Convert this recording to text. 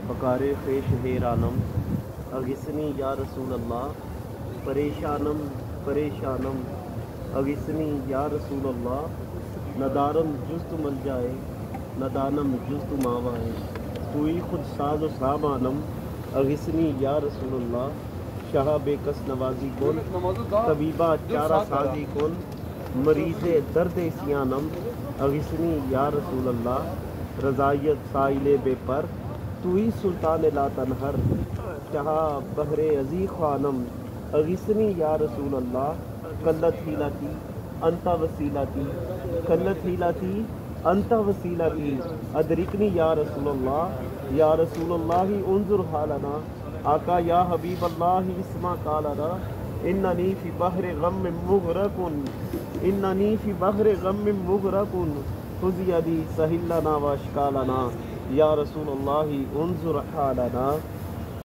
بکار خویش حیرانم اغثنی یا رسول اللہ پریشانم پریشانم اغثنی یا رسول اللہ ندارم جست مل جائے ندانم جست ماوائے توئی خود ساز و سامانم اغثنی یا رسول اللہ شاہ بے کس نوازی کن طبیبہ چارہ سازی کن مریض درد اسیانم اغثنی یا رسول اللہ رضائیت سائل بے پر توئی سلطان لا تنہر شاہ بحر عزی خوانم اغثنی یا رسول اللہ قلت حیلتی انت وسیلتی قلت حیلتی انت وسیلتی ادرکنی یا رسول اللہ انظر حالنا آقا یا حبیب اللہ اسمع قالنا اننی فی بحر غم مغرق اننی فی بحر غم مغرق خذ یدی سہل لنا واشکالنا یا رسول اللہ انظر حالنا